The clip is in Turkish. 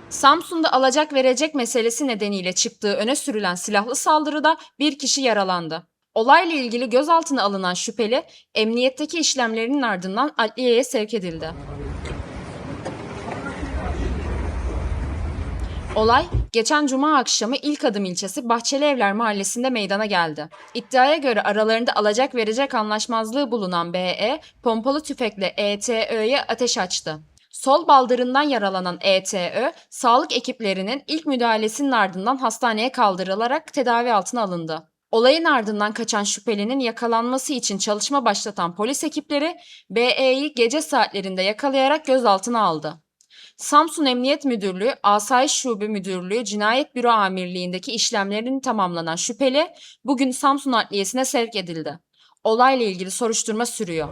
Samsun'da alacak verecek meselesi nedeniyle çıktığı öne sürülen silahlı saldırıda bir kişi yaralandı. Olayla ilgili gözaltına alınan şüpheli, emniyetteki işlemlerinin ardından adliyeye sevk edildi. Olay, geçen cuma akşamı İlkadım ilçesi Bahçelievler mahallesinde meydana geldi. İddiaya göre aralarında alacak verecek anlaşmazlığı bulunan BE, pompalı tüfekle ETÖ'ye ateş açtı. Sol baldırından yaralanan ETÖ, sağlık ekiplerinin ilk müdahalesinin ardından hastaneye kaldırılarak tedavi altına alındı. Olayın ardından kaçan şüphelinin yakalanması için çalışma başlatan polis ekipleri, BE'yi gece saatlerinde yakalayarak gözaltına aldı. Samsun Emniyet Müdürlüğü, Asayiş Şube Müdürlüğü, Cinayet Büro Amirliğindeki işlemlerin tamamlanan şüpheli bugün Samsun Adliyesi'ne sevk edildi. Olayla ilgili soruşturma sürüyor.